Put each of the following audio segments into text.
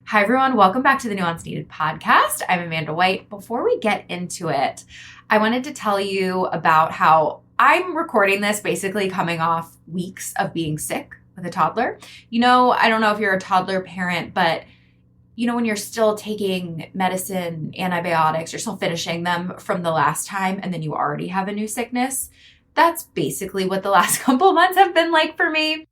Hi, everyone. Welcome back to the Nuance Needed podcast. I'm Amanda White. Before we get into it, I wanted to tell you about how I'm recording this basically coming off weeks of being sick with a toddler. I don't know if you're a toddler parent, but when you're still taking medicine, antibiotics, you're still finishing them from the last time, and then you already have a new sickness. That's basically what the last couple months have been like for me.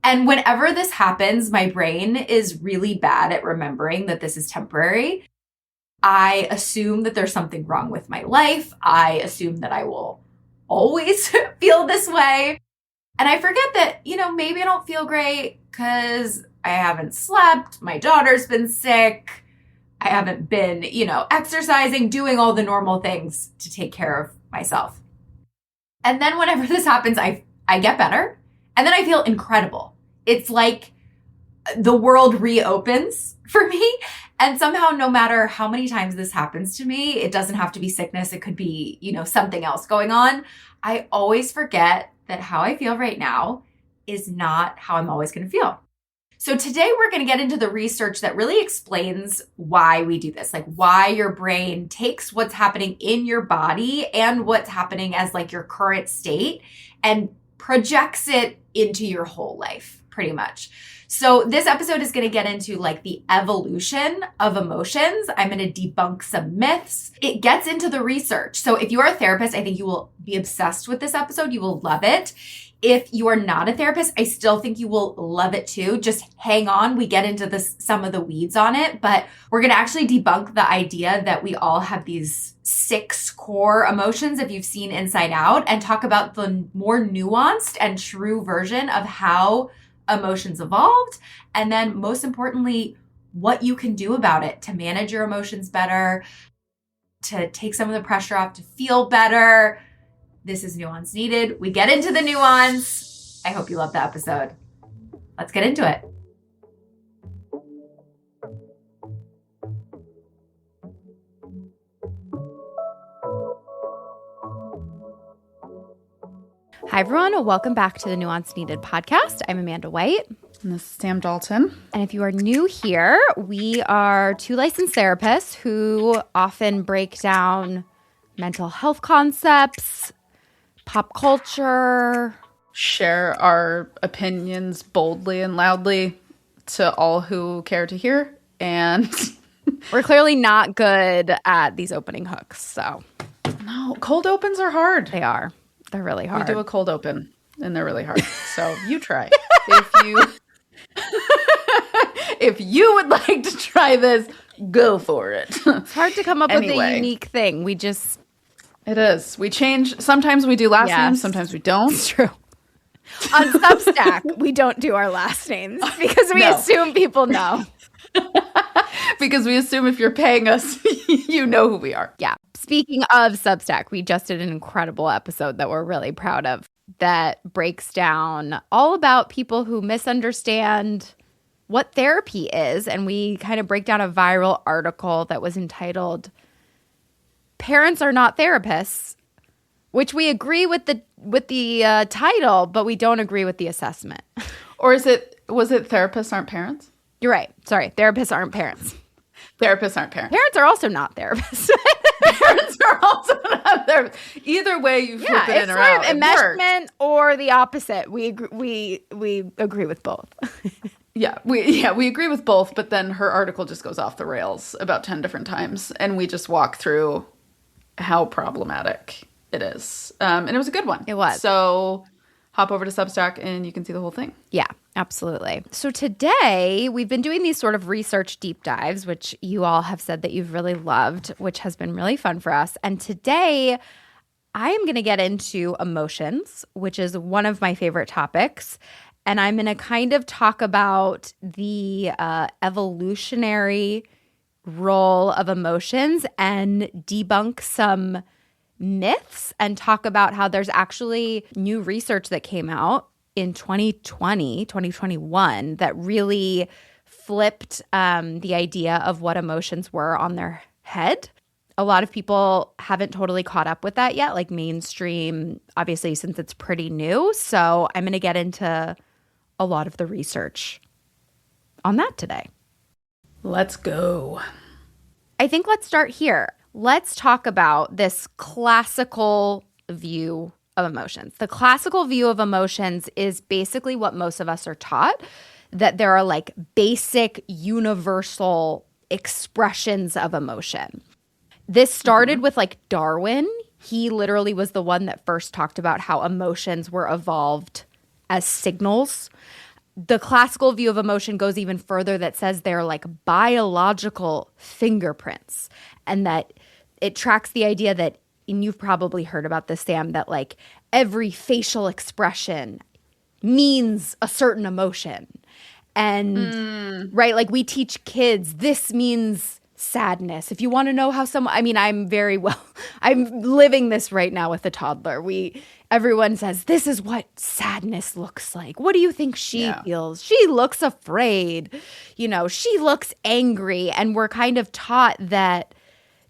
And whenever this happens, my brain is really bad at remembering that this is temporary. I assume that there's something wrong with my life. I assume that I will always feel this way. And I forget that, maybe I don't feel great because I haven't slept. My daughter's been sick. I haven't been, exercising, doing all the normal things to take care of myself. And then whenever this happens, I get better. And then I feel incredible. It's like the world reopens for me. And somehow, no matter how many times this happens to me, it doesn't have to be sickness. It could be, something else going on. I always forget that how I feel right now is not how I'm always going to feel. So today we're going to get into the research that really explains why we do this, like why your brain takes what's happening in your body and what's happening as like your current state and projects it into your whole life, pretty much. So this episode is going to get into like the evolution of emotions. I'm going to debunk some myths. It gets into the research. So if you are a therapist, I think you will be obsessed with this episode. You will love it. If you are not a therapist, I still think you will love it too. Just hang on. We get into some of the weeds on it, but we're going to actually debunk the idea that we all have these 6 core emotions, if you've seen Inside Out, and talk about the more nuanced and true version of how emotions evolved. And then most importantly, what you can do about it to manage your emotions better, to take some of the pressure off, to feel better. This is Nuance Needed. We get into the nuance. I hope you love the episode. Let's get into it. Hi, everyone. Welcome back to the Nuance Needed podcast. I'm Amanda White. And this is Sam Dalton. And if you are new here, we are 2 licensed therapists who often break down mental health concepts, pop culture. Share our opinions boldly and loudly to all who care to hear. And we're clearly not good at these opening hooks, so. No, cold opens are hard. They are. They're really hard. We do a cold open, and they're really hard. So you try. If you would like to try this, go for it. It's hard to come up with a unique thing. It is. We change. Sometimes we do last names. Sometimes we don't. It's true. On Substack, we don't do our last names because we assume people know. Because we assume if you're paying us, you know who we are. Yeah. Speaking of Substack, we just did an incredible episode that we're really proud of that breaks down all about people who misunderstand what therapy is. And we kind of break down a viral article that was entitled "Parents Are Not Therapists," which we agree with the title, but we don't agree with the assessment. Or was it therapists aren't parents? You're right. Sorry. Therapists aren't parents. Therapists aren't parents. Parents are also not therapists. Parents are also not therapists. Either way you flip it in or out. It's sort of enmeshment or the opposite. We agree with both. We agree with both, but then her article just goes off the rails about 10 different times, and we just walk through how problematic it is. And it was a good one. It was. So hop over to Substack and you can see the whole thing. Yeah, absolutely. So today we've been doing these sort of research deep dives, which you all have said that you've really loved, which has been really fun for us. And today I am going to get into emotions, which is one of my favorite topics. And I'm going to kind of talk about the evolutionary role of emotions and debunk some myths and talk about how there's actually new research that came out in 2021 that really flipped the idea of what emotions were on their head. A lot of people haven't totally caught up with that yet, like mainstream, obviously, since it's pretty new. So I'm going to get into a lot of the research on that today. Let's go. I think let's start here. Let's talk about this classical view of emotions. The classical view of emotions is basically what most of us are taught, that there are like basic universal expressions of emotion. This started with like Darwin. He literally was the one that first talked about how emotions were evolved as signals. The classical view of emotion goes even further, that says they're like biological fingerprints, and that it tracks the idea that, and you've probably heard about this, Sam, that like every facial expression means a certain emotion. And right, like we teach kids, this means sadness. If you want to know how I'm living this right now with a toddler. Everyone says, this is what sadness looks like. What do you think she feels? She looks afraid. She looks angry. And we're kind of taught that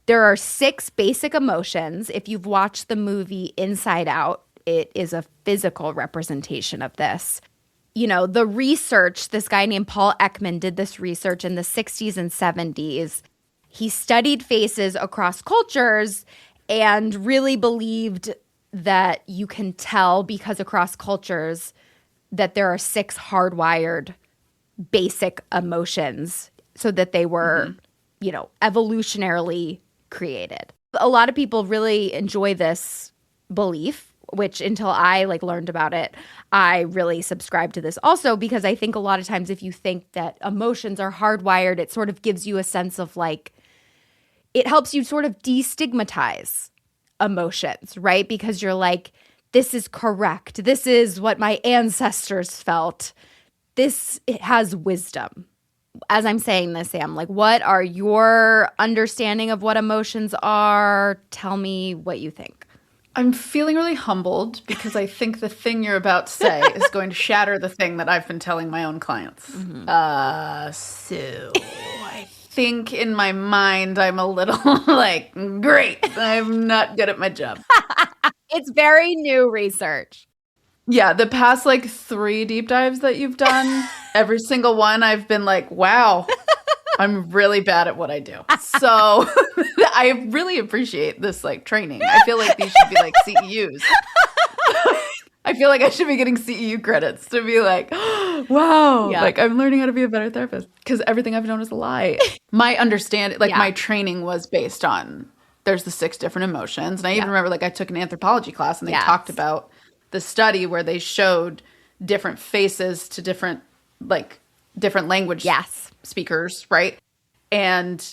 there are 6 basic emotions. If you've watched the movie Inside Out, it is a physical representation of this. The research, this guy named Paul Ekman did this research in the 60s and 70s. He studied faces across cultures and really believed that you can tell, because across cultures, that there are 6 hardwired basic emotions, so that they were, evolutionarily created. A lot of people really enjoy this belief, which until I learned about it, I really subscribe to this also, because I think a lot of times if you think that emotions are hardwired, it sort of gives you a sense of it helps you sort of destigmatize emotions, right? Because you're like, this is correct. This is what my ancestors felt. It has wisdom. As I'm saying this, Sam, what are your understanding of what emotions are? Tell me what you think. I'm feeling really humbled because I think the thing you're about to say is going to shatter the thing that I've been telling my own clients. So I think in my mind I'm a little great. I'm not good at my job. It's very new research. Yeah, the past 3 deep dives that you've done, every single one I've been wow, I'm really bad at what I do. So I really appreciate this training. I feel like these should be CEUs. I feel like I should be getting CEU credits to be wow, I'm learning how to be a better therapist, because everything I've known is a lie. My understanding, my training was based on, there's the 6 different emotions. And I even remember I took an anthropology class and they talked about the study where they showed different faces to different language speakers, right? And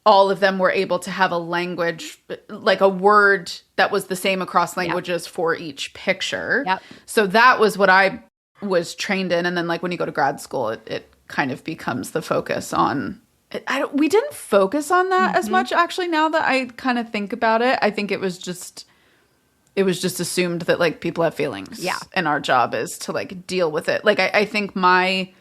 all of them were able to have a language, a word that was the same across languages for each picture. Yep. So that was what I was trained in. And then when you go to grad school, it kind of becomes the focus on, we didn't focus on that as much, actually, now that I kind of think about it. I think it was just assumed that people have feelings. Yeah. And our job is to deal with it. I think my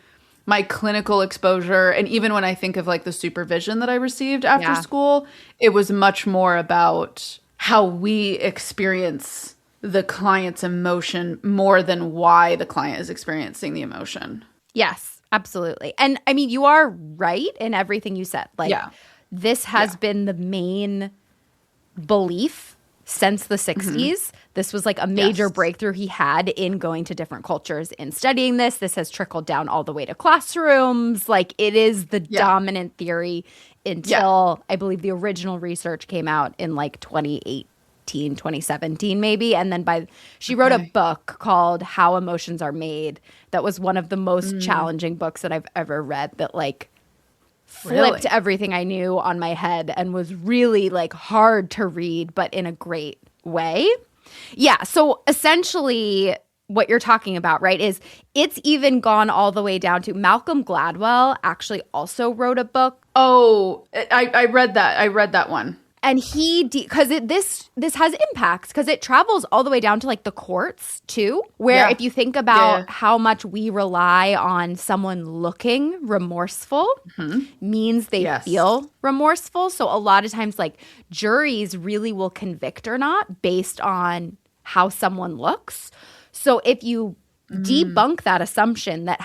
clinical exposure, and even when I think of the supervision that I received after school, it was much more about how we experience the client's emotion more than why the client is experiencing the emotion. Yes, absolutely. And I mean, you are right in everything you said. This has been the main belief since the 60s. This was a major breakthrough he had in going to different cultures in studying this. This has trickled down all the way to classrooms. It is the dominant theory until I believe the original research came out in 2018, 2017 maybe. And then she wrote a book called How Emotions Are Made. That was one of the most challenging books that I've ever read, that flipped everything I knew on my head and was really hard to read, but in a great way. Yeah. So essentially what you're talking about, right, is it's even gone all the way down to Malcolm Gladwell actually also wrote a book. Oh, I read that. I read that one. And because this has impacts, because it travels all the way down to the courts too, where if you think about how much we rely on someone looking remorseful, means they feel remorseful. So a lot of times juries really will convict or not based on how someone looks. So if you debunk that assumption that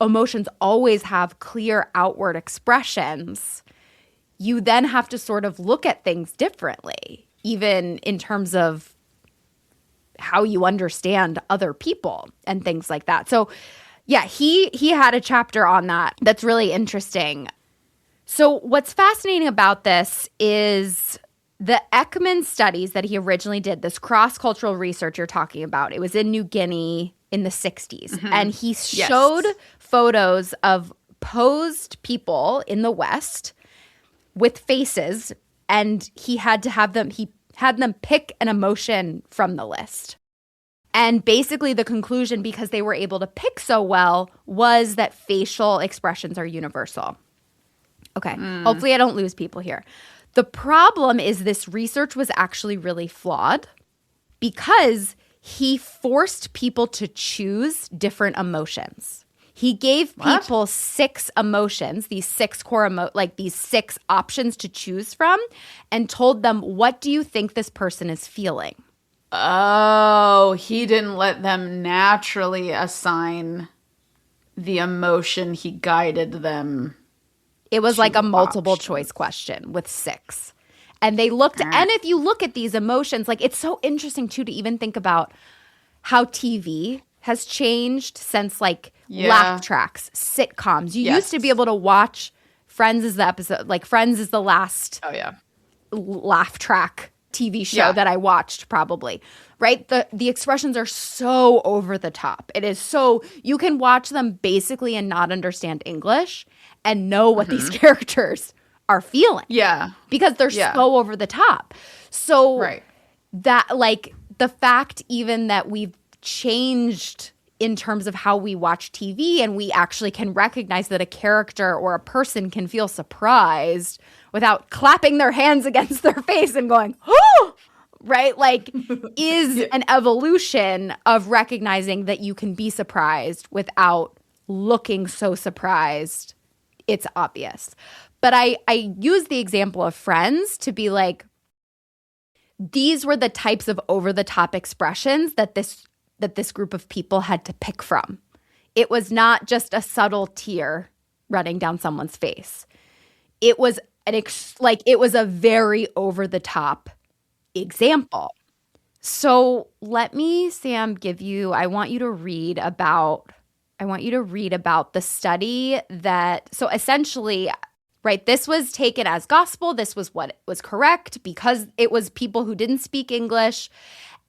emotions always have clear outward expressions, you then have to sort of look at things differently, even in terms of how you understand other people and things like that. So yeah, he had a chapter on that that's really interesting. So what's fascinating about this is the Ekman studies that he originally did, this cross-cultural research you're talking about. It was in New Guinea in the 60s. Mm-hmm. And he showed photos of posed people in the West with faces, and he had them pick an emotion from the list. And basically the conclusion, because they were able to pick so well, was that facial expressions are universal. Okay, hopefully I don't lose people here. The problem is this research was actually really flawed because he forced people to choose different emotions. He gave people 6 emotions, these 6 core these 6 options to choose from, and told them, what do you think this person is feeling? Oh, he didn't let them naturally assign the emotion. He guided them. It was like a multiple choice question with 6. And they looked, and if you look at these emotions, like it's so interesting too to even think about how TV has changed since like laugh tracks, sitcoms. You used to be able to watch Friends is the episode, like Friends is the last laugh track TV show that I watched probably, right? The expressions are so over the top. It is so, you can watch them basically and not understand English and know what these characters are feeling. Yeah. Because they're so over the top. So that, like, the fact even that we've changed in terms of how we watch TV and we actually can recognize that a character or a person can feel surprised without clapping their hands against their face and going, oh, right? Like, is an evolution of recognizing that you can be surprised without looking so surprised. It's obvious. But I use the example of Friends to be like, these were the types of over-the-top expressions that this group of people had to pick from. It was not just a subtle tear running down someone's face. It was it was a very over-the-top example. So let me, Sam, I want you to read about the study that, so essentially, right, this was taken as gospel. This was what was correct because it was people who didn't speak English.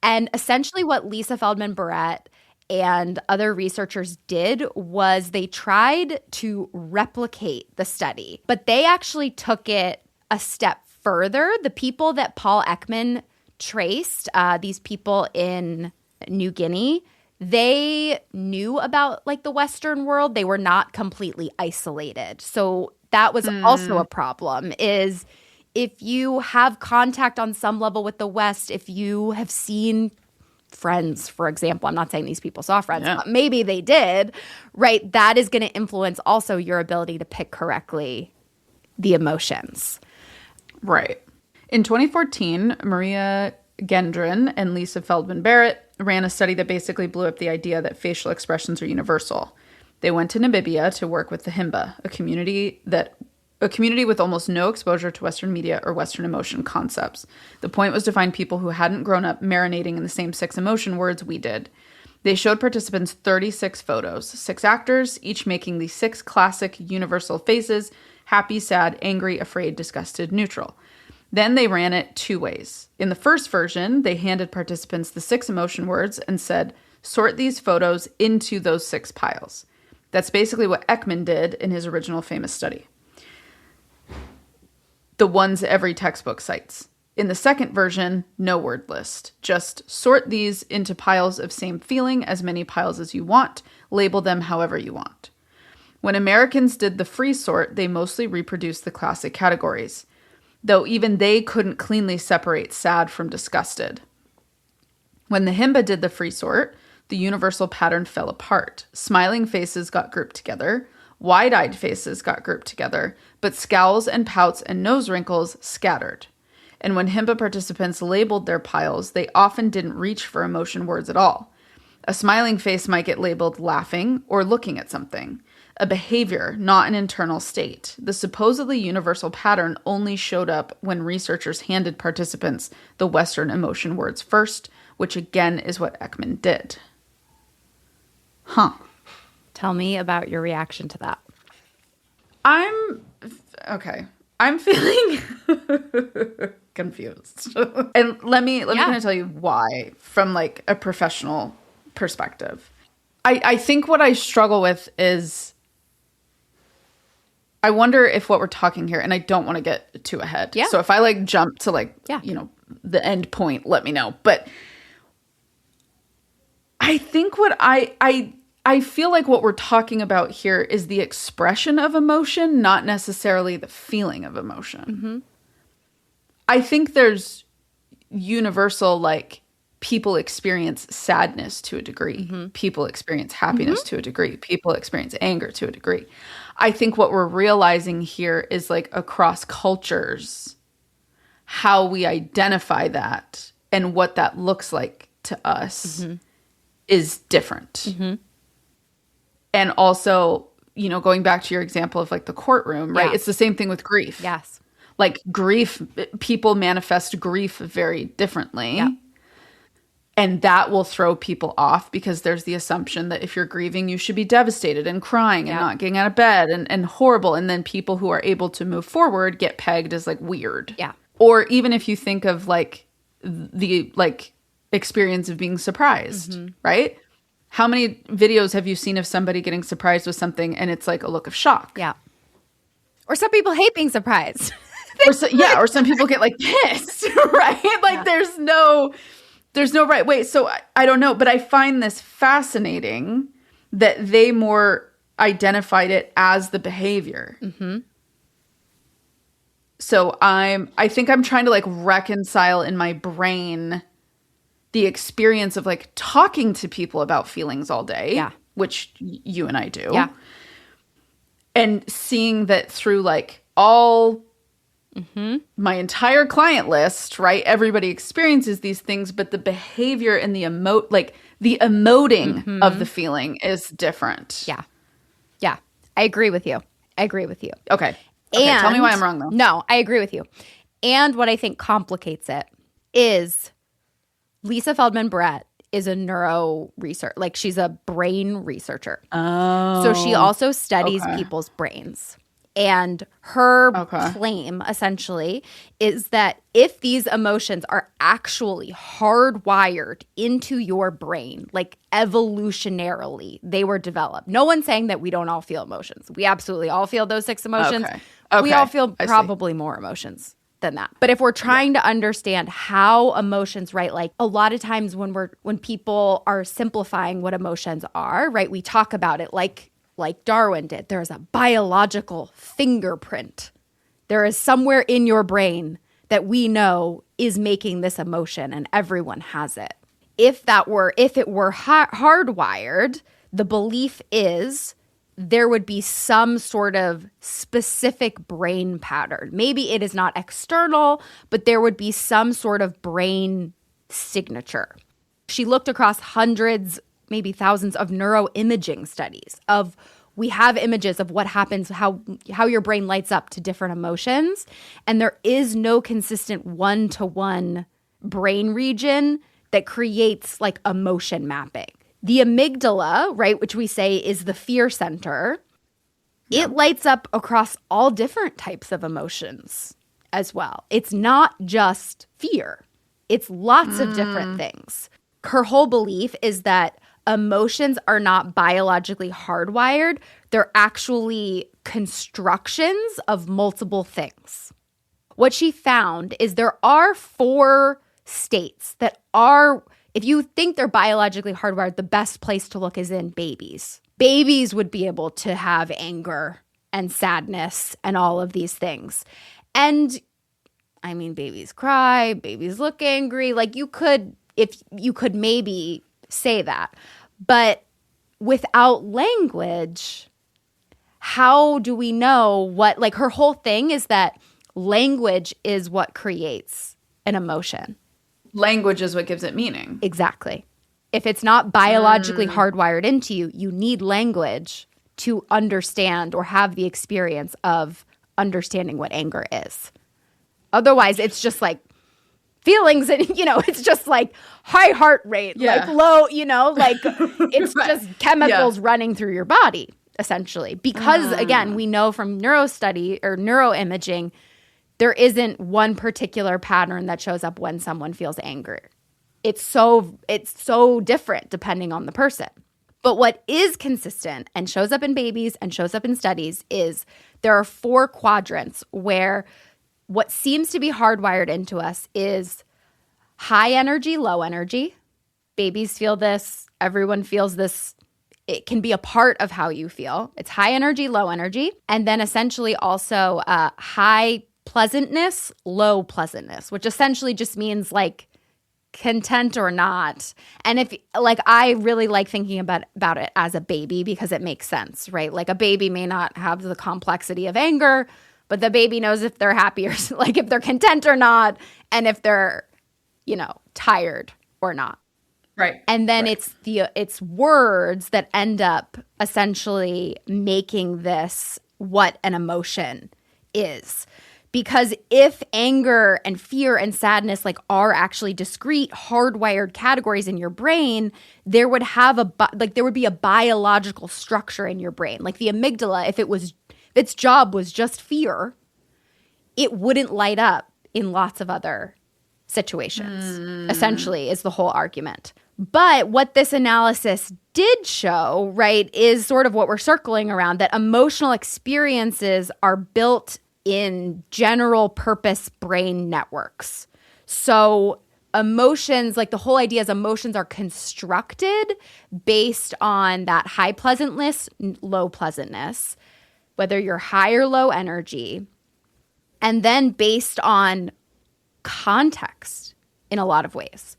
And essentially what Lisa Feldman Barrett and other researchers did was they tried to replicate the study, but they actually took it a step further. The people that Paul Ekman traced, these people in New Guinea, they knew about like the Western world. They were not completely isolated. So that was also a problem, is if you have contact on some level with the West, if you have seen Friends, for example, I'm not saying these people saw Friends, but maybe they did, right? That is going to influence also your ability to pick correctly the emotions. Right. In 2014, Maria Gendron and Lisa Feldman Barrett ran a study that basically blew up the idea that facial expressions are universal. They went to Namibia to work with the Himba, a community with almost no exposure to Western media or Western emotion concepts. The point was to find people who hadn't grown up marinating in the same 6 emotion words we did. They showed participants 36 photos, 6 actors, each making the 6 classic universal faces: happy, sad, angry, afraid, disgusted, neutral. Then they ran it 2 ways. In the first version, they handed participants the 6 emotion words and said, sort these photos into those 6 piles. That's basically what Ekman did in his original famous study. The ones every textbook cites. In the second version, no word list. Just sort these into piles of same feeling, as many piles as you want. Label them however you want. When Americans did the free sort, they mostly reproduced the classic categories, though even they couldn't cleanly separate sad from disgusted. When the Himba did the free sort, the universal pattern fell apart. Smiling faces got grouped together. Wide-eyed faces got grouped together, but scowls and pouts and nose wrinkles scattered. And when Himba participants labeled their piles, they often didn't reach for emotion words at all. A smiling face might get labeled laughing or looking at something. a behavior, not an internal state. The supposedly universal pattern only showed up when researchers handed participants the Western emotion words first, which again is what Ekman did. Huh. Tell me about your reaction to that. I'm feeling confused. And let me kind of tell you why from like a professional perspective. I think what I struggle with is I wonder if what we're talking here, and I don't want to get too ahead. Yeah. So if I like jump to like, the end point, let me know. But I think what I feel like what we're talking about here is the expression of emotion, not necessarily the feeling of emotion. Mm-hmm. I think there's universal, like, people experience sadness to a degree. Mm-hmm. People experience happiness to a degree. People experience anger to a degree. I think what we're realizing here is, like, across cultures, how we identify that and what that looks like to us is different. Mm-hmm. And also, going back to your example of like the courtroom, right? Yeah. It's the same thing with grief. Yes. Like grief, people manifest grief very differently. Yeah. And that will throw people off because there's the assumption that if you're grieving, you should be devastated and crying and not getting out of bed and horrible. And then people who are able to move forward get pegged as like weird. Yeah. Or even if you think of like the like experience of being surprised, right? How many videos have you seen of somebody getting surprised with something and it's like a look of shock? Yeah. Or some people hate being surprised. Or some people get like pissed, right? Like there's no right way. So I don't know, but I find this fascinating that they more identified it as the behavior. Mm-hmm. So I think I'm trying to like reconcile in my brain the experience of like talking to people about feelings all day, which you and I do. Yeah. And seeing that through like all my entire client list, right? Everybody experiences these things, but the behavior and the emoting of the feeling is different. Yeah. Yeah. I agree with you. Okay. Tell me why I'm wrong though. No, I agree with you. And what I think complicates it is Lisa Feldman Barrett is a neuro researcher. Like she's a brain researcher. Oh. So she also studies people's brains. And her claim essentially is that if these emotions are actually hardwired into your brain, like evolutionarily, they were developed. No one's saying that we don't all feel emotions. We absolutely all feel those 6 emotions. We all feel probably more emotions than that. But if we're trying to understand how emotions, right, like a lot of times when people are simplifying what emotions are, right, we talk about it like Darwin did. There's a biological fingerprint. There is somewhere in your brain that we know is making this emotion, and everyone has it. If it were hardwired, the belief is there would be some sort of specific brain pattern. Maybe it is not external, but there would be some sort of brain signature. She looked across hundreds, maybe thousands of neuroimaging studies of we have images of what happens, how your brain lights up to different emotions. And there is no consistent one-to-one brain region that creates like emotion mapping. The amygdala, right, which we say is the fear center, it lights up across all different types of emotions as well. It's not just fear. It's lots of different things. Her whole belief is that emotions are not biologically hardwired. They're actually constructions of multiple things. What she found is there are 4 states that are, if you think they're biologically hardwired, the best place to look is in babies. Babies would be able to have anger and sadness and all of these things. And I mean, babies cry, babies look angry. Like you could maybe say that. But without language, how do we know what, like her whole thing is that language is what creates an emotion. Language is what gives it meaning. Exactly. If it's not biologically hardwired into you, you need language to understand or have the experience of understanding what anger is. Otherwise, it's just like feelings and, it's just like high heart rate, like low, like it's just chemicals running through your body, essentially. Because, again, we know from neurostudy or neuroimaging, there isn't one particular pattern that shows up when someone feels anger. It's so different depending on the person. But what is consistent and shows up in babies and shows up in studies is there are 4 quadrants where what seems to be hardwired into us is high energy, low energy. Babies feel this. Everyone feels this. It can be a part of how you feel. It's high energy, low energy. And then essentially also high pleasantness, low pleasantness, which essentially just means like content or not. And if like I really like thinking about it as a baby because it makes sense, right? Like a baby may not have the complexity of anger, but the baby knows if they're happy or like if they're content or not, and if they're, tired or not. Right. And then it's words that end up essentially making this what an emotion is. Because if anger and fear and sadness like are actually discrete hardwired categories in your brain, there would be a biological structure in your brain. Like the amygdala, if its job was just fear, it wouldn't light up in lots of other situations, essentially, is the whole argument. But what this analysis did show, right, is sort of what we're circling around, that emotional experiences are built in general purpose brain networks. So emotions, like the whole idea is emotions are constructed based on that high pleasantness, low pleasantness, whether you're high or low energy, and then based on context in a lot of ways.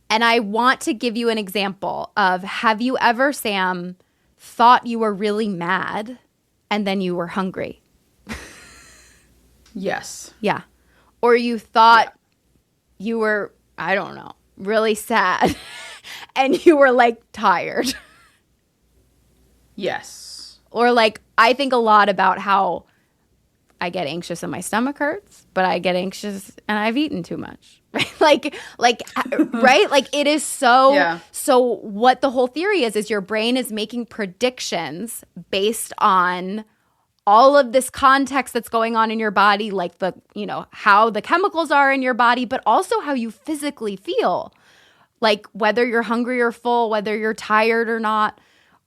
And I want to give you an example of, have you ever, Sam, thought you were really mad and then you were hungry? Yes. Yeah. Or you thought you were, I don't know, really sad and you were like tired. Yes. Or like, I think a lot about how I get anxious and my stomach hurts, but I get anxious and I've eaten too much. Right? Right? Like it is so, so what the whole theory is your brain is making predictions based on all of this context that's going on in your body, like the, how the chemicals are in your body, but also how you physically feel. Like whether you're hungry or full, whether you're tired or not,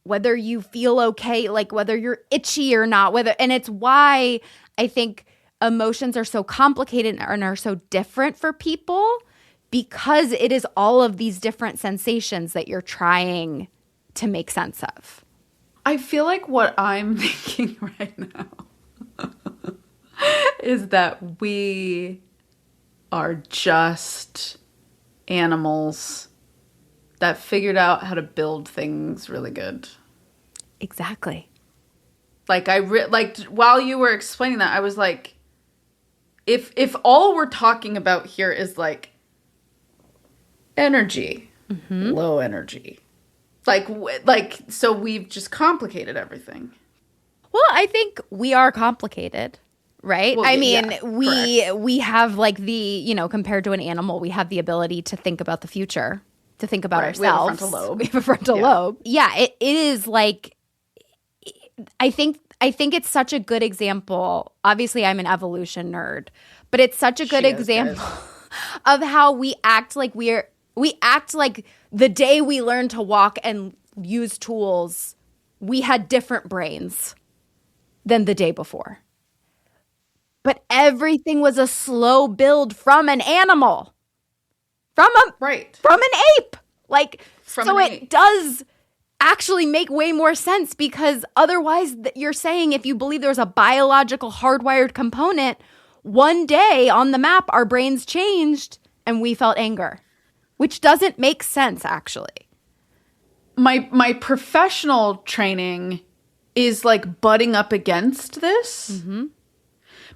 whether you feel okay, like whether you're itchy or not, and it's why I think emotions are so complicated and are so different for people, because it is all of these different sensations that you're trying to make sense of. I feel like what I'm thinking right now is that we are just animals that figured out how to build things really good. Exactly. Like while you were explaining that, I was like, if all we're talking about here is like energy, low energy, like so we've just complicated everything. Well, I think we are complicated, right? Well, I mean, correct. we have like the, compared to an animal, we have the ability to think about the future, to think about ourselves. We have a frontal lobe. We have a frontal lobe. Yeah, it is like, I think it's such a good example. Obviously, I'm an evolution nerd, but it's such a good example of how we act like we act like the day we learned to walk and use tools, we had different brains than the day before. But everything was a slow build from an animal, from an ape. Like, so it does actually make way more sense, because otherwise you're saying if you believe there's a biological hardwired component, one day on the map our brains changed and we felt anger, which doesn't make sense actually. My professional training is like butting up against this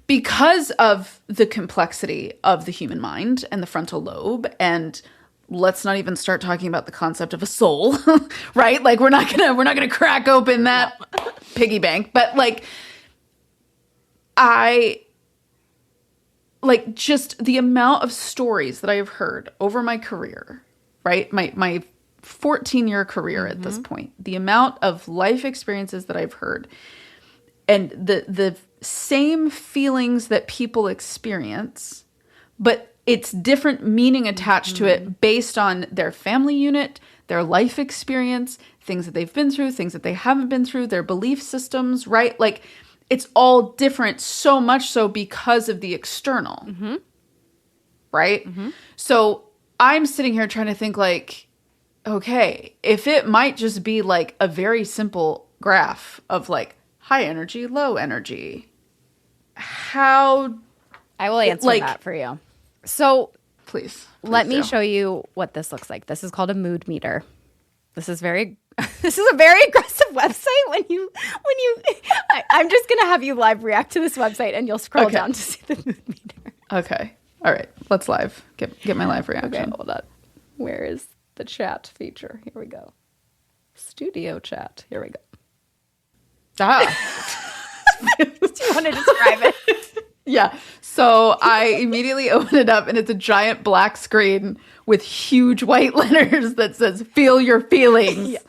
because of the complexity of the human mind and the frontal lobe, and let's not even start talking about the concept of a soul, right? Like we're not gonna crack open that piggy bank. But like I like just the amount of stories that I have heard over my career, right? My 14-year career at this point, the amount of life experiences that I've heard and the same feelings that people experience, but it's different meaning attached to it based on their family unit, their life experience, things that they've been through, things that they haven't been through, their belief systems, right? Like it's all different, so much so because of the external, right? So I'm sitting here trying to think like, okay, if it might just be like a very simple graph of like high energy, low energy, how I will answer that for you. So please let me do. show you what this looks like. This is called a mood meter. This is a very aggressive website. I'm just gonna have you live react to this website, and you'll scroll down to see the mood meter. Okay, all right, let's live get my live reaction. Okay, hold on. Where is the chat feature? Here we go. Studio chat. Here we go. Do you want to describe it? Yeah. So I immediately open it up and it's a giant black screen with huge white letters that says "Feel your feelings." Yes.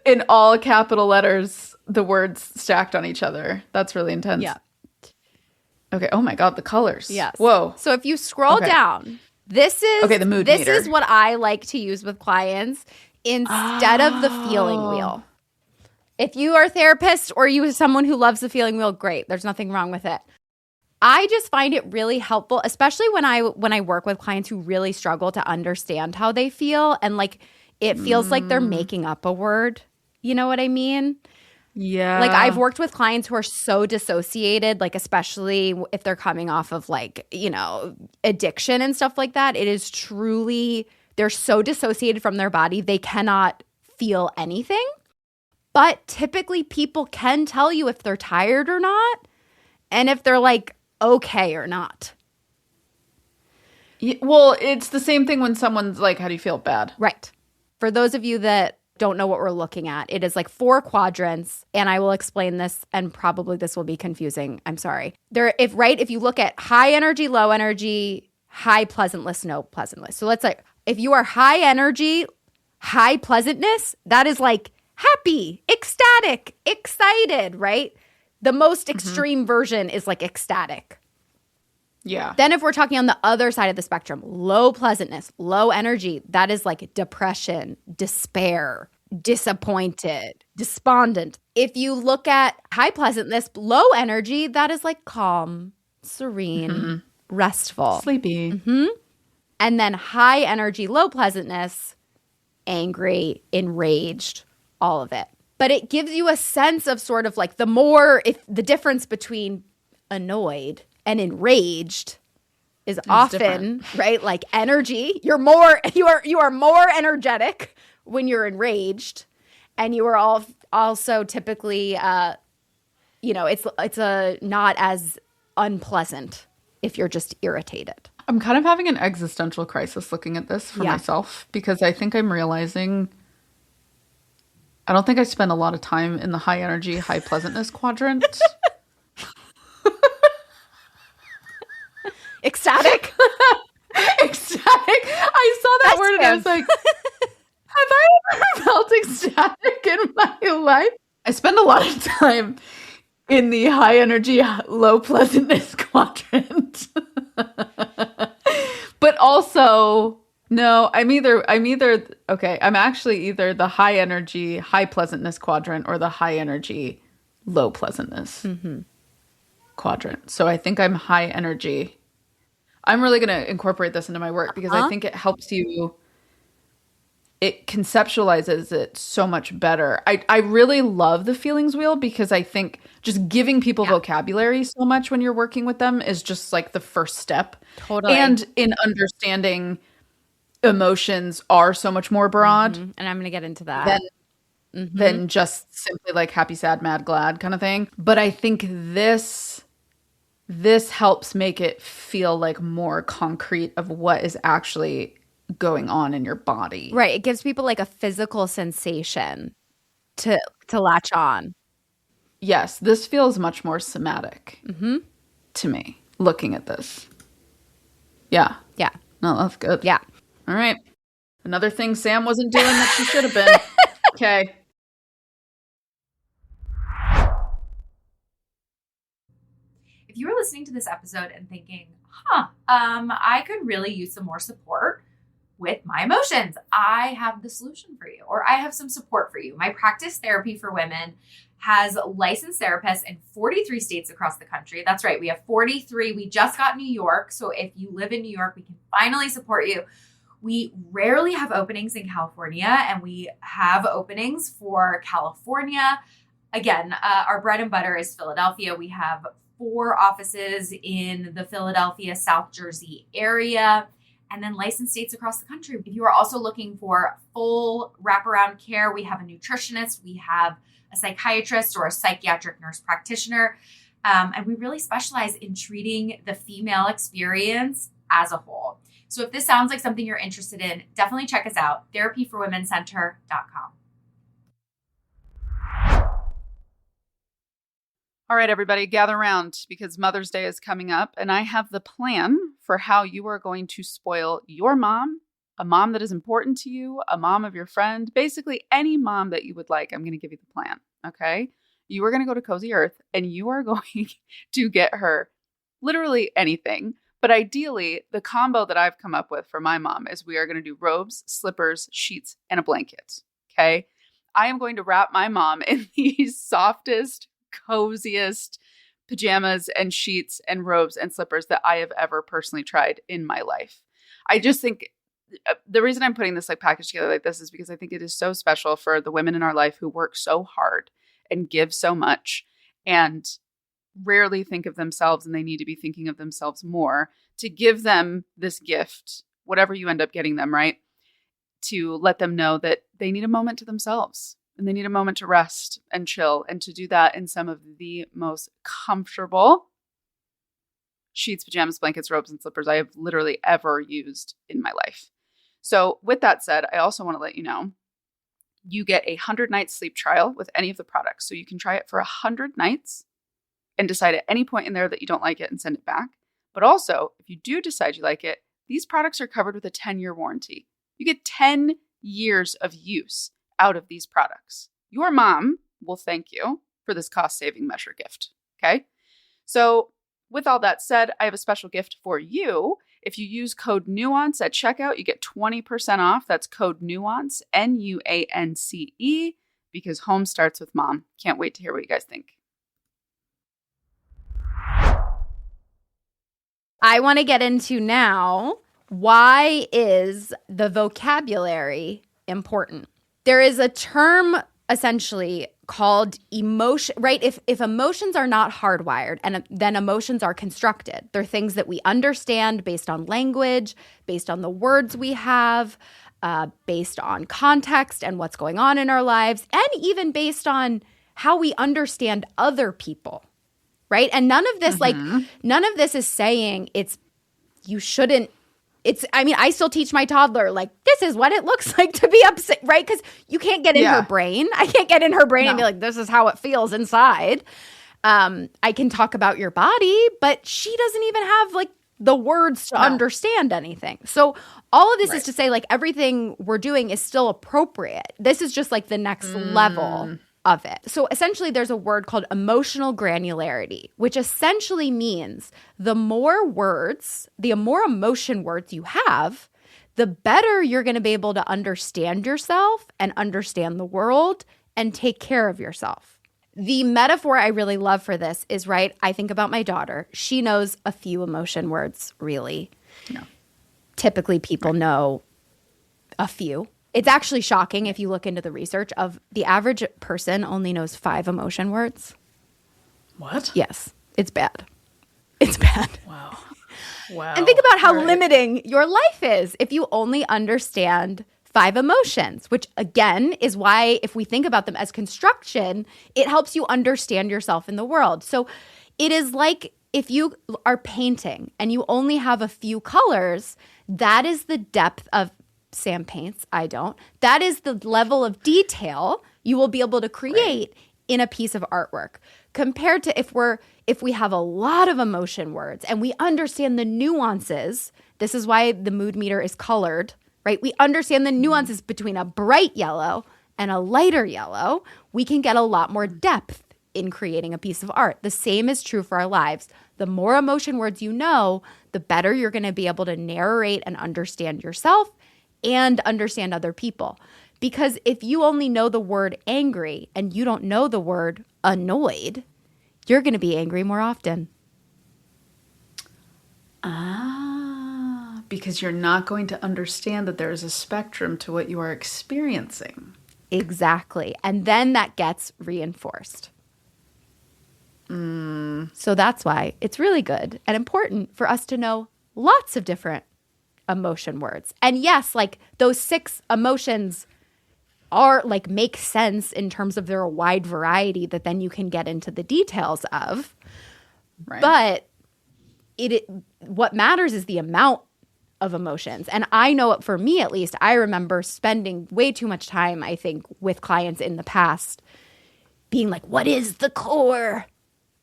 In all capital letters, the words stacked on each other. That's really intense. Yeah. Okay. Oh my God, the colors. Yes. Whoa. So if you scroll down, this is the mood meter. This is what I like to use with clients instead of the feeling wheel. If you are a therapist or you are someone who loves the feeling wheel, great. There's nothing wrong with it. I just find it really helpful, especially when I work with clients who really struggle to understand how they feel and like it feels like they're making up a word. You know what I mean? Yeah. Like I've worked with clients who are so dissociated, like especially if they're coming off of like, you know, addiction and stuff like that. It is truly, they're so dissociated from their body, they cannot feel anything. But typically people can tell you if they're tired or not and if they're like okay or not. Yeah, well, it's the same thing when someone's like, how do you feel? Bad. Right. For those of you that don't know what we're looking at, it is like 4 quadrants, and I will explain this, and probably this will be confusing. I'm sorry. If you look at high energy, low energy, high pleasantness, no pleasantness. So let's like, if you are high energy, high pleasantness, that is like happy, ecstatic, excited, right? The most extreme version is like ecstatic. Yeah. Then if we're talking on the other side of the spectrum, low pleasantness, low energy, that is like depression, despair, disappointed, despondent. If you look at high pleasantness, low energy, that is like calm, serene, restful. Sleepy. And then high energy, low pleasantness, angry, enraged, all of it. But it gives you a sense of sort of like the difference between annoyed and enraged is often different. right, like energy. You are more energetic when you're enraged, and you are also typically it's not as unpleasant if you're just irritated. I'm kind of having an existential crisis looking at this for myself, because I think I'm realizing I don't think I spend a lot of time in the high energy, high pleasantness quadrant. Ecstatic. Ecstatic. I saw that word and I was like, have I ever felt ecstatic in my life? I spend a lot of time in the high energy, low pleasantness quadrant. But also, no, I'm actually either the high energy, high pleasantness quadrant or the high energy, low pleasantness quadrant. So I think I'm high energy. I'm really going to incorporate this into my work because I think it helps you. It conceptualizes it so much better. I really love the feelings wheel because I think just giving people vocabulary so much when you're working with them is just like the first step. Totally. And in understanding emotions are so much more broad. And I'm going to get into that. Than just simply like happy, sad, mad, glad kind of thing. But I think this helps make it feel like more concrete of what is actually going on in your body. Right. It gives people like a physical sensation to latch on. Yes, this feels much more somatic to me, looking at this. Yeah. Yeah. No, that's good. Yeah. All right. Another thing Sam wasn't doing that she should have been. Okay. If you were listening to this episode and thinking, I could really use some more support with my emotions, I have the solution for you, or I have some support for you. My practice therapy for women has licensed therapists in 43 states across the country. That's right. We have 43. We just got New York. So if you live in New York, we can finally support you. We rarely have openings in California, and we have openings for California. Again, our bread and butter is Philadelphia. We have 4 offices in the Philadelphia, South Jersey area, and then licensed states across the country. If you are also looking for full wraparound care, we have a nutritionist, we have a psychiatrist or a psychiatric nurse practitioner, and we really specialize in treating the female experience as a whole. So if this sounds like something you're interested in, definitely check us out, therapyforwomencenter.com. All right, everybody, gather around because Mother's Day is coming up, and I have the plan for how you are going to spoil your mom, a mom that is important to you, a mom of your friend, basically any mom that you would like. I'm going to give you the plan, okay? You are going to go to Cozy Earth, and you are going to get her literally anything. But ideally, the combo that I've come up with for my mom is we are going to do robes, slippers, sheets, and a blanket, okay? I am going to wrap my mom in the softest, coziest pajamas and sheets and robes and slippers that I have ever personally tried in my life. I just think the reason I'm putting this like package together like this is because I think it is so special for the women in our life who work so hard and give so much and rarely think of themselves, and they need to be thinking of themselves more, to give them this gift, whatever you end up getting them, right? To let them know that they need a moment to themselves. And they need a moment to rest and chill, and to do that in some of the most comfortable sheets, pajamas, blankets, robes, and slippers I have literally ever used in my life. So with that said, I also want to let you know, you get a 100-night sleep trial with any of the products. So you can try it for 100 nights and decide at any point in there that you don't like it and send it back. But also, if you do decide you like it, these products are covered with a 10-year warranty. You get 10 years of use out of these products. Your mom will thank you for this cost-saving measure gift, okay? So with all that said, I have a special gift for you. If you use code NUANCE at checkout, you get 20% off. That's code NUANCE, NUANCE, because home starts with mom. Can't wait to hear what you guys think. I want to get into now, why is the vocabulary important? There is a term essentially called emotion, right? If emotions are not hardwired, and then emotions are constructed. They're things that we understand based on language, based on the words we have, based on context and what's going on in our lives, and even based on how we understand other people, right? And none of this, none of this is saying you shouldn't. I still teach my toddler, like, this is what it looks like to be upset, right? Because you can't get in her brain. I can't get in her brain and be like, this is how it feels inside. I can talk about your body, but she doesn't even have, like, the words to understand anything. So all of this is to say, like, everything we're doing is still appropriate. This is just, like, the next level of it. So essentially there's a word called emotional granularity, which essentially means the more emotion words you have, the better you're going to be able to understand yourself and understand the world and take care of yourself. The metaphor I really love for this is, right, I think about my daughter. She knows a few emotion words, really. Yeah. Typically people know a few. It's actually shocking if you look into the research of the average person only knows 5 emotion words. What? Yes. It's bad. It's bad. Wow. And think about how limiting your life is if you only understand 5 emotions, which again is why if we think about them as construction, it helps you understand yourself in the world. So it is like if you are painting and you only have a few colors, that is the depth of Sam paints, I don't. That is the level of detail you will be able to create in a piece of artwork, compared to if we have a lot of emotion words and we understand the nuances. This is why the mood meter is colored, right? We understand the nuances between a bright yellow and a lighter yellow. We can get a lot more depth in creating a piece of art. The same is true for our lives. The more emotion words you know, the better you're going to be able to narrate and understand yourself and understand other people. Because if you only know the word angry and you don't know the word annoyed, you're going to be angry more often. Because you're not going to understand that there is a spectrum to what you are experiencing. Exactly. And then that gets reinforced. So that's why it's really good and important for us to know lots of different emotion words. And yes, like those 6 emotions are like make sense in terms of their wide variety that then you can get into the details of. Right. But what matters is the amount of emotions. And I know, for me at least, I remember spending way too much time, I think, with clients in the past being like, what is the core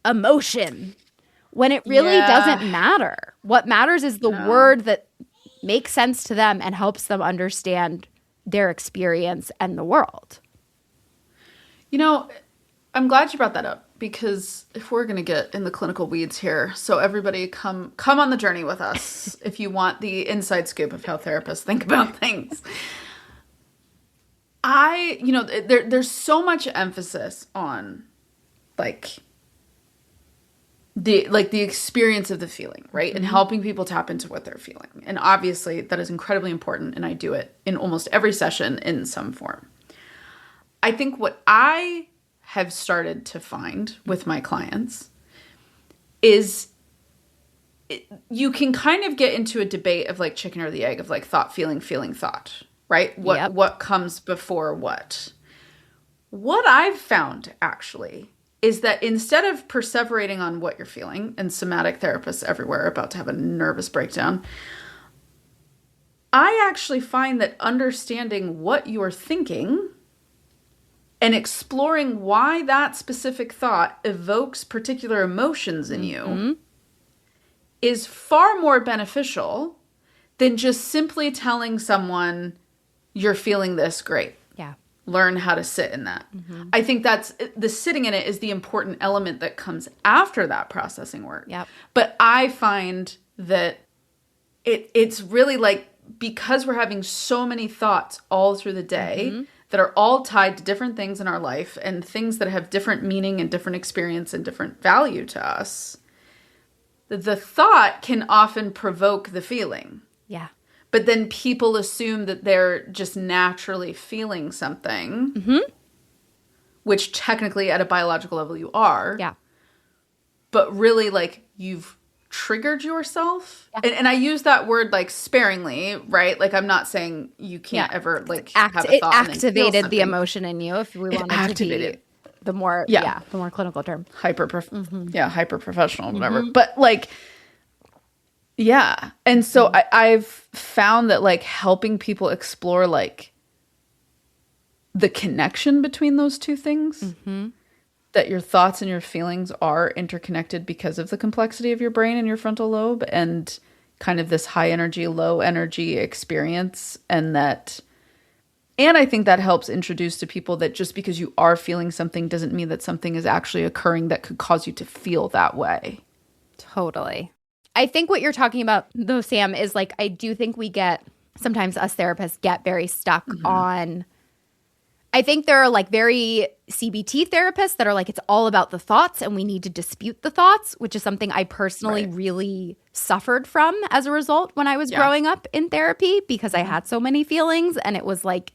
emotion? When it really doesn't matter. What matters is the word that makes sense to them and helps them understand their experience and the world. You know, I'm glad you brought that up, because if we're going to get in the clinical weeds here, so everybody come on the journey with us if you want the inside scoop of how therapists think about things. There's so much emphasis on the experience of the feeling, right? And helping people tap into what they're feeling. And obviously that is incredibly important, and I do it in almost every session in some form. I think what I have started to find with my clients is you can kind of get into a debate of like chicken or the egg, of like thought, feeling, thought, right? What comes before what? What I've found actually is that instead of perseverating on what you're feeling, and somatic therapists everywhere are about to have a nervous breakdown, I actually find that understanding what you're thinking and exploring why that specific thought evokes particular emotions in you is far more beneficial than just simply telling someone you're feeling this, great. Yeah. Learn how to sit in that. I think that's the sitting in it is the important element that comes after that processing work. Yep. But I find that it's really like, because we're having so many thoughts all through the day that are all tied to different things in our life and things that have different meaning and different experience and different value to us, the thought can often provoke the feeling. Yeah. But then people assume that they're just naturally feeling something, which technically at a biological level you are. Yeah. But really, like, you've triggered yourself. Yeah. And I use that word like sparingly, right? Like, I'm not saying you can't ever like have a thought. It activated the emotion in you, if we wanted to be the more the more clinical term. Hyper professional, whatever. But like, yeah. And so I've found that like helping people explore like the connection between those two things, that your thoughts and your feelings are interconnected because of the complexity of your brain and your frontal lobe and kind of this high energy, low energy experience. And I think that helps introduce to people that just because you are feeling something doesn't mean that something is actually occurring that could cause you to feel that way. Totally. I think what you're talking about, though, Sam, is like, I do think sometimes us therapists get very stuck on, I think there are like very CBT therapists that are like, it's all about the thoughts and we need to dispute the thoughts, which is something I personally really suffered from as a result when I was growing up in therapy, because I had so many feelings and it was like,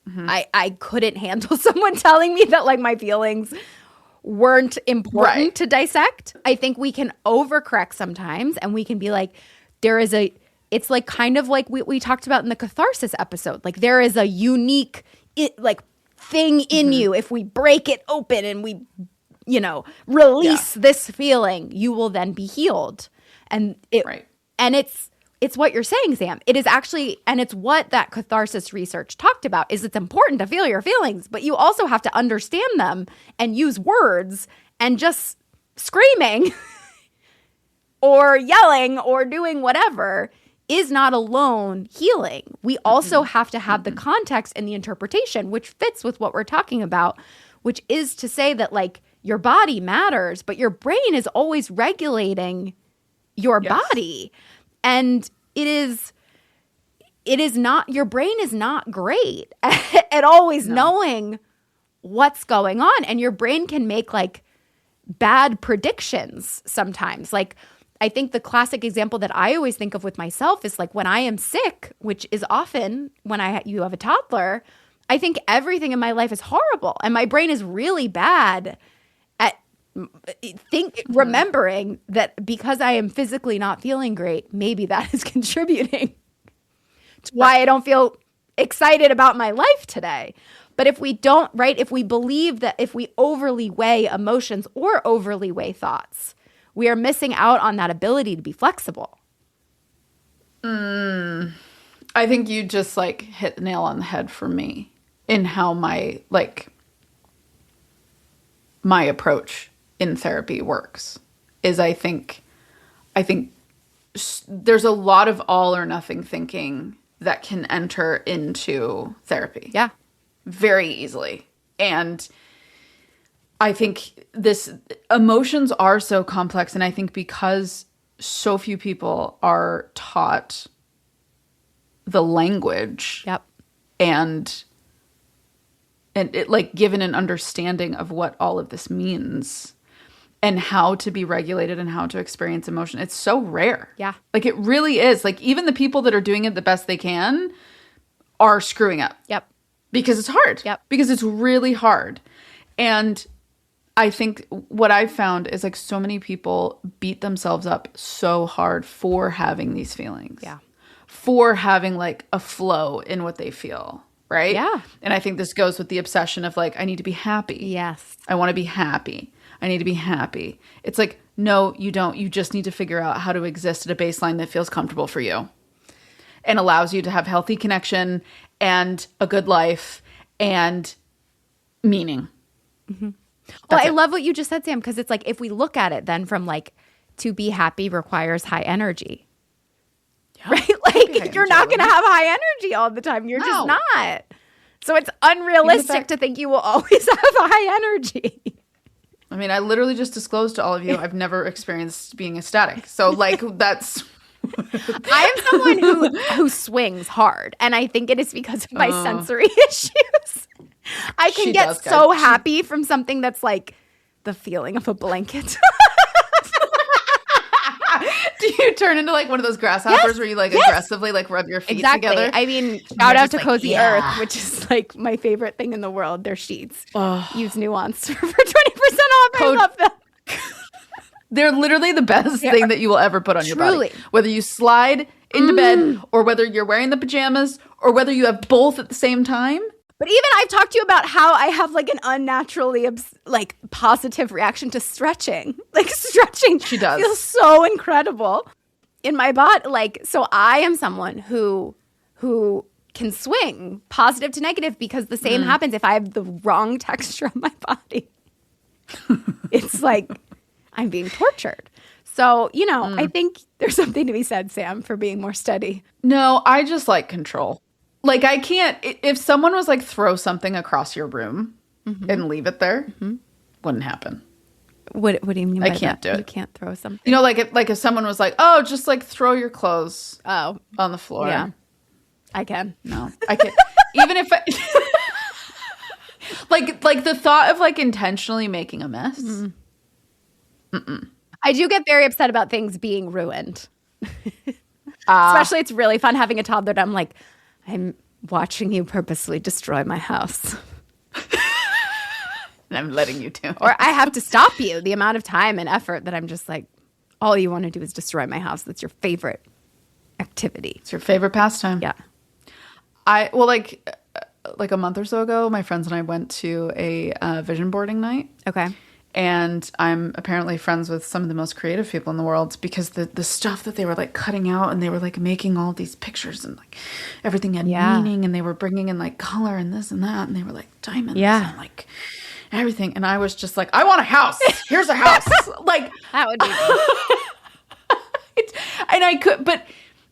I couldn't handle someone telling me that like my feelings weren't important to dissect. I think we can overcorrect sometimes, and we can be like, it's like kind of like we talked about in the catharsis episode. Like, there is a unique thing in you. If we break it open and we, release this feeling, you will then be healed. And it's it's what you're saying, Sam. It is actually, and it's what that catharsis research talked about, is it's important to feel your feelings, but you also have to understand them and use words, and just screaming or yelling or doing whatever is not alone healing. We also have to have the context and the interpretation, which fits with what we're talking about, which is to say that like your body matters, but your brain is always regulating your body. And it is not, your brain is not great at always knowing what's going on. And your brain can make like bad predictions sometimes. Like, I think the classic example that I always think of with myself is like when I am sick, which is often when you have a toddler, I think everything in my life is horrible. And my brain is really bad at remembering that because I am physically not feeling great, maybe that is contributing to why I don't feel excited about my life today. But if we don't, right, if we believe that if we overly weigh emotions or overly weigh thoughts, we are missing out on that ability to be flexible. I think you just like hit the nail on the head for me in how my approach in therapy works. Is I think there's a lot of all or nothing thinking that can enter into therapy. Yeah. Very easily. And I think emotions are so complex, and I think because so few people are taught the language and it like given an understanding of what all of this means and how to be regulated and how to experience emotion, it's so rare. Yeah. Like it really is. Like even the people that are doing it the best they can are screwing up. Yep. Because it's hard. Yep. Because it's really hard. And I think what I've found is like so many people beat themselves up so hard for having these feelings. Yeah. For having like a flow in what they feel. Right? Yeah. And I think this goes with the obsession of like, I need to be happy. Yes. I want to be happy. I need to be happy. It's like, no, you don't. You just need to figure out how to exist at a baseline that feels comfortable for you and allows you to have healthy connection and a good life and meaning. Mm-hmm. Well, I love what you just said, Sam, because it's like if we look at it then from like to be happy requires high energy. Yeah. Right? Like you're not going to have high energy all the time. You're just not. So it's unrealistic to think you will always have high energy. I mean, I literally just disclosed to all of you I've never experienced being ecstatic. So like that's... I am someone who swings hard, and I think it is because of my sensory issues. I can get so happy from something that's like the feeling of a blanket. Do you turn into like one of those grasshoppers where you like aggressively like rub your feet together? I mean, shout out to Cozy Earth, which is like my favorite thing in the world. Their sheets. Use Nuance for 20% off. I love them. They're literally the best thing that you will ever put on your body. Whether you slide into bed or whether you're wearing the pajamas or whether you have both at the same time. But even I've talked to you about how I have like an unnaturally like positive reaction to stretching. Like stretching feels so incredible in my body. Like, so I am someone who can swing positive to negative because the same happens if I have the wrong texture on my body. It's like I'm being tortured. So, you know, I think there's something to be said, Sam, for being more steady. No, I just like control. Like I can't, if someone was like throw something across your room and leave it there, wouldn't happen. What do you mean by that? I can't do it. You can't throw something? You know, like if someone was like, oh, just like throw your clothes on the floor. Yeah, I can. No, I can't. Even if like the thought of like intentionally making a mess. I do get very upset about things being ruined. Especially it's really fun having a toddler that I'm like, I'm watching you purposely destroy my house. And I'm letting you do it. Or I have to stop you. The amount of time and effort that I'm just like, all you want to do is destroy my house. That's your favorite activity. It's your favorite pastime. Yeah. Like a month or so ago, my friends and I went to a vision boarding night. Okay. And I'm apparently friends with some of the most creative people in the world because the stuff that they were like cutting out, and they were like making all these pictures, and like everything had meaning, and they were bringing in like color and this and that, and they were like diamonds and like everything. And I was just like, I want a house. Here's a house. Like That would be and I could, but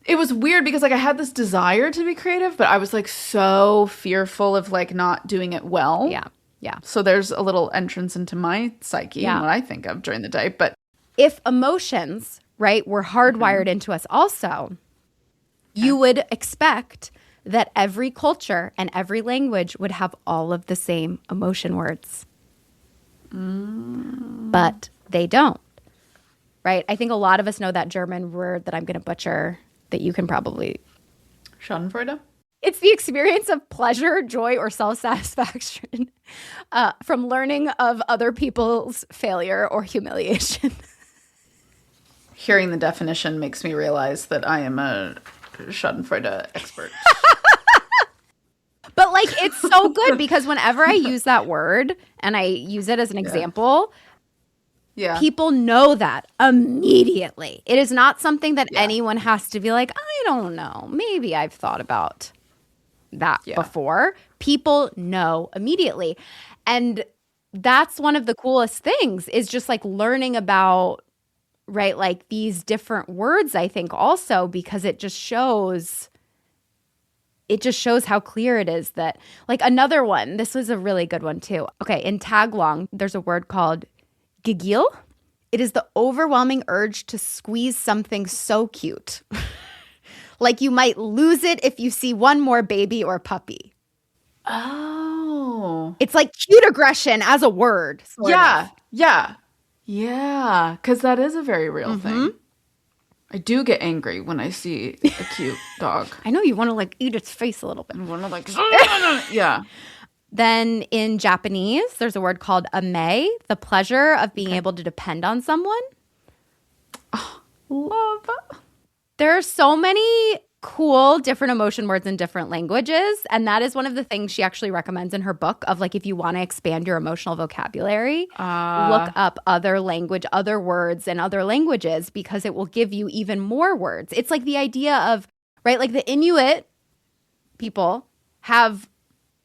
it was weird because like I had this desire to be creative, but I was like so fearful of like not doing it well. Yeah. Yeah. So there's a little entrance into my psyche and what I think of during the day. But if emotions, right, were hardwired into us also, you would expect that every culture and every language would have all of the same emotion words. But they don't, right? I think a lot of us know that German word that I'm going to butcher that you can probably... Schadenfreude? It's the experience of pleasure, joy, or self-satisfaction from learning of other people's failure or humiliation. Hearing the definition makes me realize that I am a Schadenfreude expert. But like, it's so good because whenever I use that word and I use it as an example, people know that immediately. It is not something that anyone has to be like, I don't know, maybe I've thought about that before. People know immediately. And that's one of the coolest things is just like learning about, right, like these different words, I think also, because it just shows how clear it is that, like another one, this was a really good one too. Okay, in Tagalog, there's a word called gigil. It is the overwhelming urge to squeeze something so cute. Like you might lose it if you see one more baby or puppy. Oh. It's like cute aggression as a word. Yeah. Because that is a very real thing. I do get angry when I see a cute dog. I know you want to like eat its face a little bit. I want to like, yeah. Then in Japanese, there's a word called ame, the pleasure of being able to depend on someone. Oh, love. There are so many cool different emotion words in different languages. And that is one of the things she actually recommends in her book of like, if you want to expand your emotional vocabulary, look up other words in other languages because it will give you even more words. It's like the idea of, right, like the Inuit people have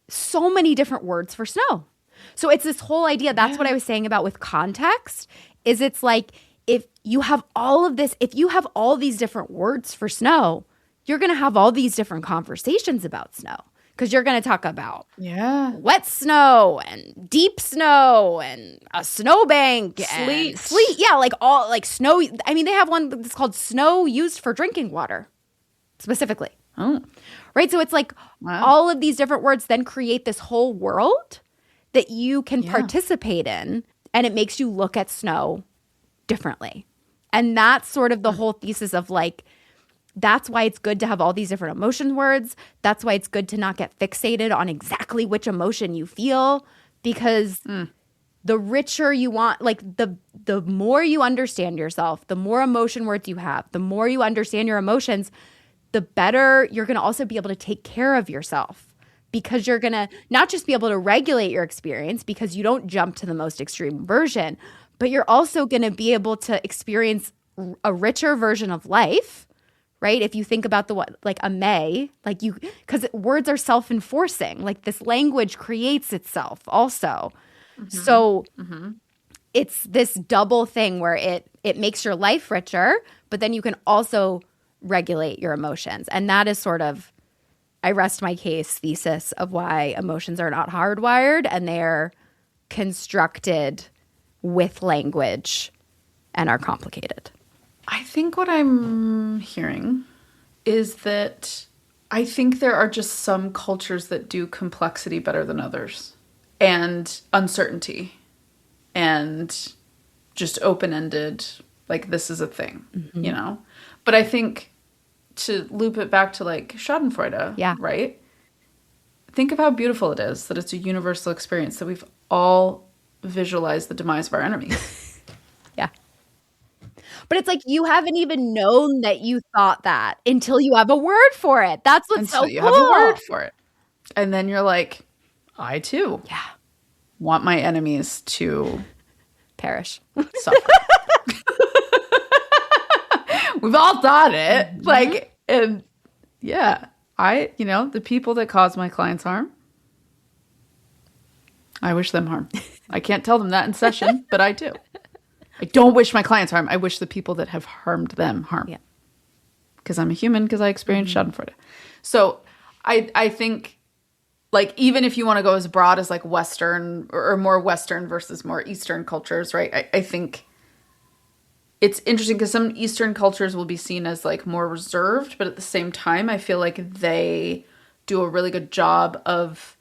so many different words for snow. So it's this whole idea. That's what I was saying about with context is it's like, if you have all these different words for snow, you're going to have all these different conversations about snow because you're going to talk about wet snow and deep snow and a snowbank and sleet. Yeah, like all like snow. I mean, they have one that's called snow used for drinking water specifically. Oh. Right. So it's like all of these different words then create this whole world that you can participate in, and it makes you look at snow differently. And that's sort of the whole thesis of like, that's why it's good to have all these different emotion words. That's why it's good to not get fixated on exactly which emotion you feel, because the richer you want, like the more you understand yourself, the more emotion words you have, the more you understand your emotions, the better you're going to also be able to take care of yourself, because you're going to not just be able to regulate your experience because you don't jump to the most extreme version, but you're also going to be able to experience a richer version of life, right? If you think about like a may, like you, because words are self-enforcing, like this language creates itself also. So it's this double thing where it makes your life richer, but then you can also regulate your emotions. And that is sort of, I rest my case thesis of why emotions are not hardwired and they're constructed with language and are complicated. I think what I'm hearing is that I think there are just some cultures that do complexity better than others, and uncertainty, and just open-ended, like this is a thing, you know? But I think to loop it back to like Schadenfreude, right? Think of how beautiful it is that it's a universal experience, that we've all visualized the demise of our enemies. But it's like you haven't even known that you thought that until you have a word for it. That's what's so cool. You have a word for it. And then you're like, I too want my enemies to Perish. Suffer. We've all done it. Like, and yeah, the people that cause my clients harm, I wish them harm. I can't tell them that in session, but I do. I don't wish my clients harm. I wish the people that have harmed them harm. Yeah. Because I'm a human, because I experienced Schadenfreude. So I think, like, even if you want to go as broad as like Western or more Western versus more Eastern cultures, right? I think it's interesting because some Eastern cultures will be seen as like more reserved, but at the same time, I feel like they do a really good job of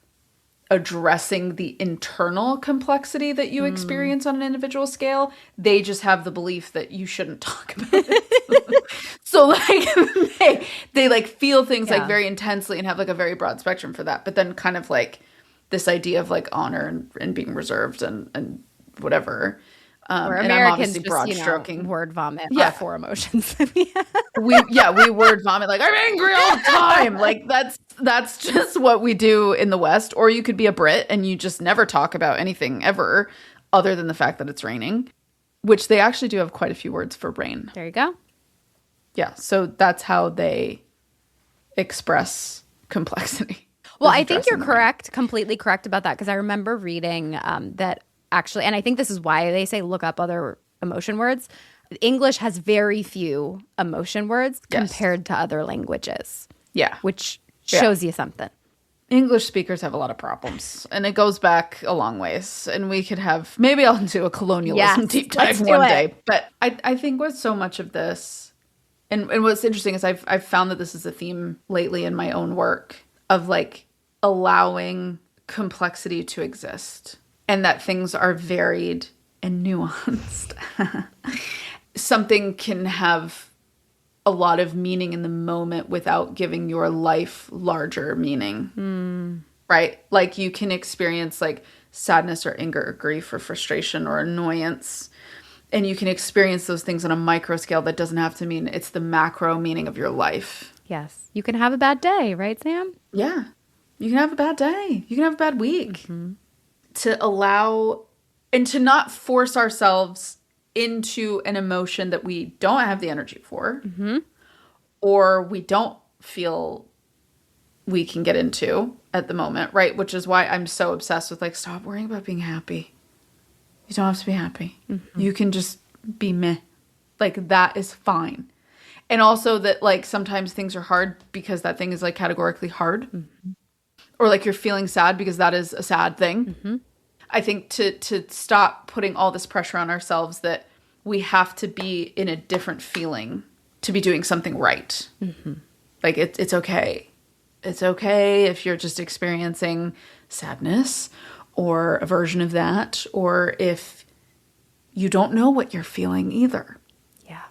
addressing the internal complexity that you experience on an individual scale. They just have the belief that you shouldn't talk about it. So like they like feel things like very intensely and have like a very broad spectrum for that. But then kind of like this idea of like honor and being reserved and whatever. Or and Americans I'm just, stroking. word vomit Yeah. our 4 emotions. we word vomit like I'm angry all the time. Like that's just what we do in the West. Or you could be a Brit and you just never talk about anything ever other than the fact that it's raining, which they actually do have quite a few words for rain. There you go. Yeah, so that's how they express complexity. Well, I think you're correct, completely correct about that, because I remember reading that actually, and I think this is why they say look up other emotion words. English has very few emotion words compared to other languages. Yeah. Which shows you something. English speakers have a lot of problems, and it goes back a long ways. And we could have, maybe I'll do a colonialism deep dive one day. But I think with so much of this, and what's interesting is I've found that this is a theme lately in my own work of like allowing complexity to exist. And that things are varied and nuanced. Something can have a lot of meaning in the moment without giving your life larger meaning. Right? Like you can experience like sadness or anger or grief or frustration or annoyance. And you can experience those things on a micro scale that doesn't have to mean it's the macro meaning of your life. Yes. You can have a bad day, right, Sam? Yeah. You can have a bad day. You can have a bad week. To allow and to not force ourselves into an emotion that we don't have the energy for or we don't feel we can get into at the moment, right? Which is why I'm so obsessed with like, stop worrying about being happy. You don't have to be happy. You can just be meh. Like that is fine. And also that like sometimes things are hard because that thing is like categorically hard. Or like you're feeling sad because that is a sad thing. I think to stop putting all this pressure on ourselves that we have to be in a different feeling to be doing something right. Like it's okay. It's okay if you're just experiencing sadness or a version of that, or if you don't know what you're feeling either. Yeah.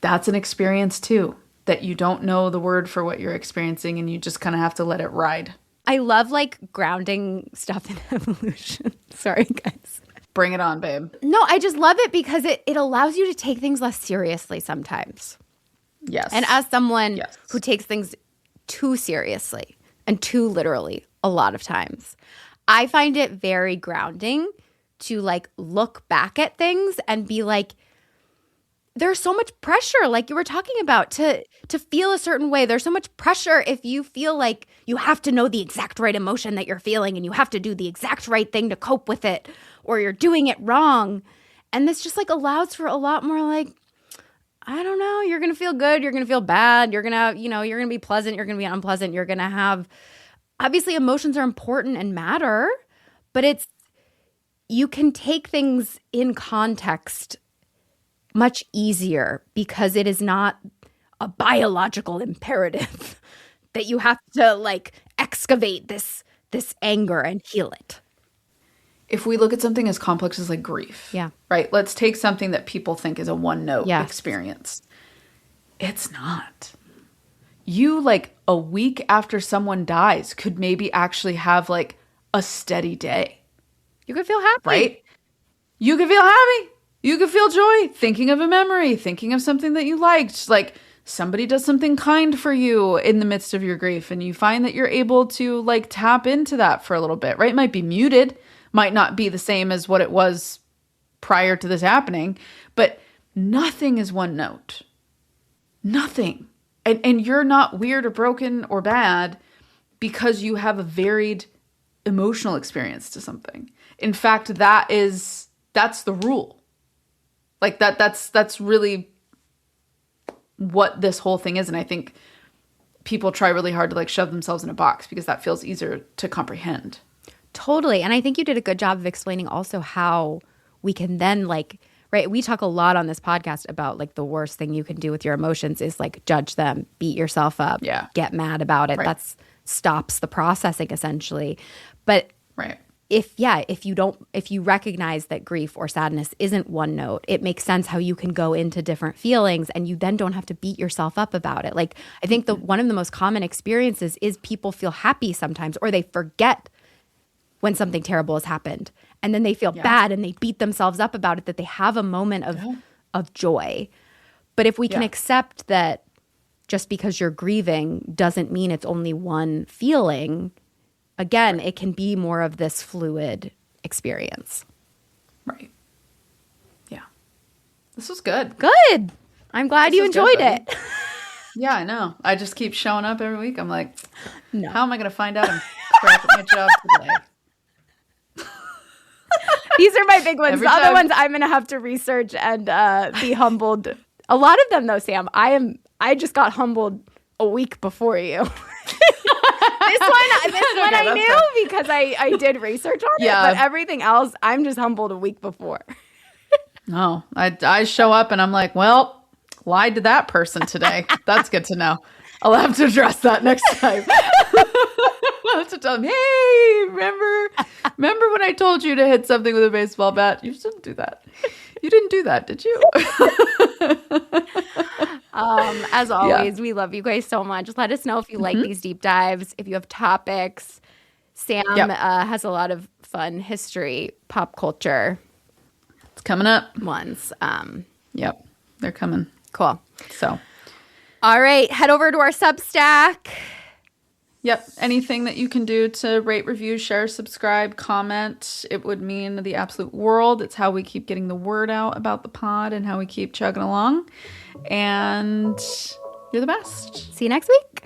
That's an experience too, that you don't know the word for what you're experiencing and you just kind of have to let it ride. I love like grounding stuff in evolution. Sorry, guys. Bring it on, babe. No, I just love it because it allows you to take things less seriously sometimes. Yes. And as someone who takes things too seriously and too literally a lot of times, I find it very grounding to like look back at things and be like, there's so much pressure, like you were talking about, to feel a certain way. There's so much pressure if you feel like you have to know the exact right emotion that you're feeling and you have to do the exact right thing to cope with it, or you're doing it wrong. And this just like allows for a lot more like, I don't know, you're going to feel good, you're going to feel bad, you're going to, you're going to be pleasant, you're going to be unpleasant, you're going to have, obviously emotions are important and matter, but you can take things in context much easier because it is not a biological imperative that you have to like excavate this anger and heal it. If we look at something as complex as like grief, right? Let's take something that people think is a one-note experience. It's not. You like a week after someone dies could maybe actually have like a steady day. You could feel happy. Right? You could feel happy. You could feel joy, thinking of a memory, thinking of something that you liked. Like somebody does something kind for you in the midst of your grief, and you find that you're able to like tap into that for a little bit, right? It might be muted, might not be the same as what it was prior to this happening, but nothing is one note. Nothing. And you're not weird or broken or bad because you have a varied emotional experience to something. In fact, that's the rule. Like that's really what this whole thing is. And I think people try really hard to like shove themselves in a box because that feels easier to comprehend. Totally. And I think you did a good job of explaining also how we can then like, right, we talk a lot on this podcast about like the worst thing you can do with your emotions is like judge them, beat yourself up, get mad about it. Right. That's stops the processing essentially. But right. if you recognize that grief or sadness isn't one note, it makes sense how you can go into different feelings and you then don't have to beat yourself up about it. Like I think one of the most common experiences is people feel happy sometimes or they forget when something terrible has happened. And then they feel bad and they beat themselves up about it, that they have a moment of joy. But if we can accept that just because you're grieving doesn't mean it's only one feeling, again, it can be more of this fluid experience. Right. Yeah. This was good. Good. I'm glad you enjoyed it. Yeah, I know. I just keep showing up every week. I'm like, no. How am I going to find out I'm crap at my job today? These are my big ones. Every The other time. ones I'm going to have to research and be humbled. A lot of them, though, Sam, I just got humbled a week before you. This one I knew because I did research on it. But everything else, I'm just humbled a week before. No, I show up and I'm like, well, lied to that person today. That's good to know. I'll have to address that next time. I'll have to tell them, hey, remember when I told you to hit something with a baseball bat? You didn't do that. You didn't do that, did you? As always, we love you guys so much. Let us know if you like these deep dives, if you have topics. Sam has a lot of fun history, pop culture. It's coming up. Ones. Yep, they're coming. Cool. So. All right, head over to our Substack. Yep. Anything that you can do to rate, review, share, subscribe, comment, it would mean the absolute world. It's how we keep getting the word out about the pod and how we keep chugging along. And you're the best. See you next week.